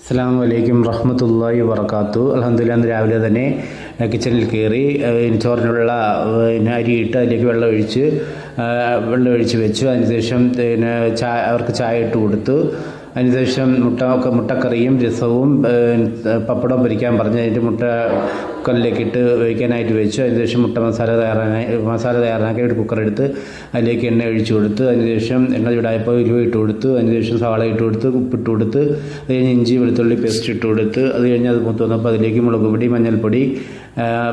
അസ്സലാമു അലൈക്കും റഹ്മത്തുള്ളാഹി വബറകാതുഹു. അൽഹംദുലില്ലാ, ഇന്ന് രാവിലെ തന്നെ കിച്ചണിൽ കയറി ചോറിനുള്ള അരിയിട്ട് അതിലേക്ക് വെള്ളം ഒഴിച്ച് വെച്ചു. അതിനുശേഷം അവർക്ക് ചായ ഇട്ട് കൊടുത്തു. അതിനുശേഷം മുട്ടക്കറിയും രസവും പപ്പടവും പൊരിക്കാൻ പറഞ്ഞ് അതിൻ്റെ മുട്ട കുക്കറിലേക്ക് ഇട്ട് വേവിക്കാനായിട്ട് വെച്ചു. അതിനുശേഷം മസാല തയ്യാറാക്കി ഒരു കുക്കറെടുത്ത് അതിലേക്ക് എണ്ണ ഒഴിച്ചു കൊടുത്ത് അതിനുശേഷം എണ്ണ ചൂടായപ്പോൾ ഉലുവ ഇട്ട് കൊടുത്തു. അതിനുശേഷം സവാള ഇട്ട് കൊടുത്ത് ഉപ്പിട്ട് കൊടുത്ത് അത് കഴിഞ്ഞ് ഇഞ്ചി വെളുത്തുള്ളി പേസ്റ്റ് ഇട്ട് കൊടുത്ത് അത് കഴിഞ്ഞ് അത് മൂത്ത് വന്നപ്പോൾ അതിലേക്ക് മുളക് പൊടി, മഞ്ഞൾപ്പൊടി,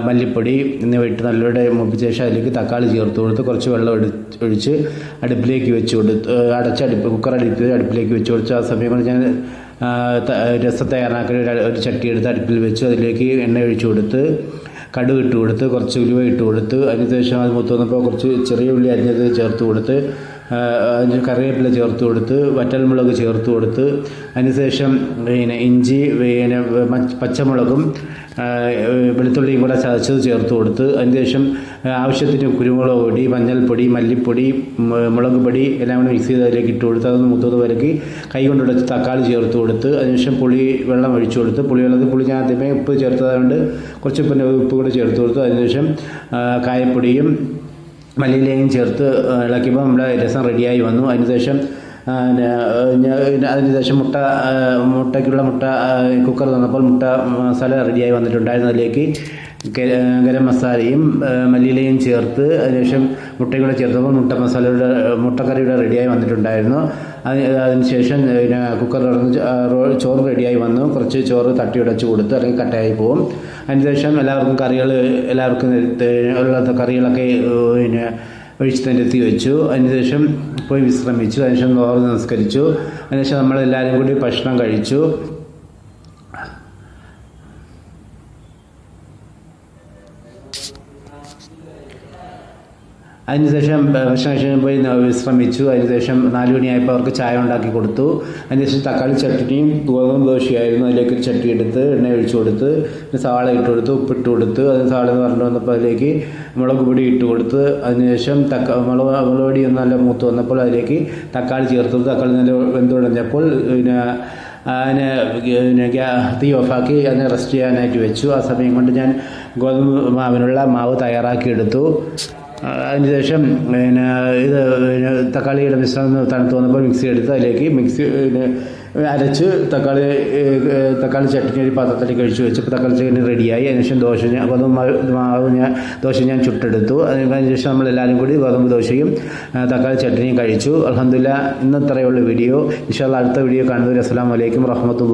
മല്ലിപ്പൊടി എന്നിവ ഇട്ട് നല്ലോടെ മൂപ്പിച്ച ശേഷം അതിലേക്ക് തക്കാളി ചേർത്ത് കൊടുത്ത് കുറച്ച് വെള്ളം ഒഴിച്ച് അടുപ്പിലേക്ക് വെച്ച് കൊടുത്ത് കുക്കർ അടുപ്പിലേക്ക് വെച്ച് കൊടുത്ത് ആ സമയം കൊണ്ട് ഞാൻ രസം തയ്യാറാക്കി ഒരു ചട്ടി എടുത്ത് അടുപ്പിൽ വെച്ച് അതിലേക്ക് എണ്ണ ഒഴിച്ച് കൊടുത്ത് കടുക് ഇട്ട് കൊടുത്ത് കുറച്ച് ഉലുവ ഇട്ട് കൊടുത്ത് അതിനുശേഷം അത് മൂത്ത് വന്നപ്പോൾ കുറച്ച് ചെറിയ ഉള്ളി അരിഞ്ഞത് ചേർത്ത് കൊടുത്ത് കറിവേപ്പില ചേർത്ത് കൊടുത്ത് വറ്റൽമുളക് ചേർത്ത് കൊടുത്ത് അതിനുശേഷം ഇഞ്ചി പച്ചമുളകും വെളുത്തുള്ളിയും കൂടെ ചതച്ചത് ചേർത്ത് കൊടുത്ത് അതിനുശേഷം ആവശ്യത്തിന് കുരുമുളക് പൊടി, മഞ്ഞൾപ്പൊടി, മല്ലിപ്പൊടി, മുളക് പൊടി എല്ലാം കൂടെ മിക്സ് ചെയ്ത് അതിലേക്ക് ഇട്ട് കൊടുത്ത് അതൊന്ന് മുത്തത് വരക്കി കൈ കൊണ്ടുടച്ച് തക്കാളി ചേർത്ത് കൊടുത്ത് അതിനുശേഷം വെള്ളം ഒഴിച്ചു കൊടുത്ത് പുളി ഞാൻ ആദ്യമേ ഉപ്പ് ചേർത്തതുകൊണ്ട് കുറച്ച് ഉപ്പ് കൂടെ ചേർത്ത് കൊടുത്തു. അതിനുശേഷം കായപ്പൊടിയും മല്ലിയിലയും ചേർത്ത് ഇളക്കിയപ്പോൾ നമ്മുടെ രസം റെഡിയായി വന്നു. അതിനുശേഷം മുട്ടയ്ക്കുള്ള കുക്കർ തന്നപ്പോൾ മുട്ട മസാല റെഡിയായി വന്നിട്ടുണ്ടായിരുന്നു. അതിലേക്ക് ഗരം മസാലയും മല്ലിയിലയും ചേർത്ത് അതിനുശേഷം മുട്ടയും കൂടെ ചേർത്തപ്പോൾ മുട്ടക്കറിയുടെ റെഡിയായി വന്നിട്ടുണ്ടായിരുന്നു. അതിനുശേഷം കുക്കർ തുറന്ന് ചോറ് റെഡിയായി വന്നു. കുറച്ച് ചോറ് തട്ടി ഉടച്ച് കൊടുത്ത് അല്ലെങ്കിൽ കട്ടയായി പോകും. അതിനുശേഷം എല്ലാവർക്കും കറികളൊക്കെ ഒഴിച്ച് നിരത്തി വെച്ചു. അതിനുശേഷം പോയി വിശ്രമിച്ചു. അതിനുശേഷം നോർന്ന് നമസ്കരിച്ചു. അതിനുശേഷം നമ്മളെല്ലാവരും കൂടി ഭക്ഷണം കഴിച്ചു. അതിനുശേഷം ഭക്ഷണം പോയി വിശ്രമിച്ചു. അതിനുശേഷം 4 മണിയായപ്പോൾ അവർക്ക് ചായ ഉണ്ടാക്കി കൊടുത്തു. അതിനുശേഷം തക്കാളി ചട്നിയും ഗോതമ്പ് ദോശയായിരുന്നു. അതിലേക്ക് ചട്ടി എടുത്ത് എണ്ണ ഒഴിച്ചു കൊടുത്ത് സവാള ഇട്ട് കൊടുത്ത് ഉപ്പിട്ട് കൊടുത്ത് സവാള പറഞ്ഞു വന്നപ്പോൾ അതിലേക്ക് മുളക് പൊടി ഇട്ട് കൊടുത്ത് അതിനുശേഷം മുളക് പൊടി ഒന്ന് നല്ല മൂത്ത് വന്നപ്പോൾ അതിലേക്ക് തക്കാളി ചേർത്ത് തക്കാളി നല്ല വെന്തുടഞ്ഞപ്പോൾ തീ ഓഫാക്കി അതിനെ റെസ്റ്റ് ചെയ്യാനായിട്ട് വെച്ചു. ആ സമയം കൊണ്ട് ഞാൻ ഗോതമ്പ് മാവിനുള്ള മാവ് തയ്യാറാക്കി എടുത്തു. അതിനുശേഷം തക്കാളിയുടെ മിശ്രണം തണുത്ത് വന്നപ്പോൾ മിക്സി എടുത്ത് അതിലേക്ക് അരച്ച് തക്കാളി ചട്നി ഒരു പാത്രത്തിലേക്ക് ഒഴിച്ച് വെച്ചപ്പോൾ തക്കാളി ചട്നി റെഡിയായി. അതിനുശേഷം ദോശ ഞാൻ ചുട്ടെടുത്തു. അതിനുശേഷം നമ്മളെല്ലാവരും കൂടി ഗോതമ്പ് ദോശയും തക്കാളി ചട്നിയും കഴിച്ചു. അൽഹംദുലില്ലാ, ഇന്നത്രയുള്ള വീഡിയോ. ഇൻഷാ അല്ലാഹ് അടുത്ത വീഡിയോ കാണുന്നവരെ അസ്സലാമു അലൈക്കും റഹ്മത്തുള്ളാഹി.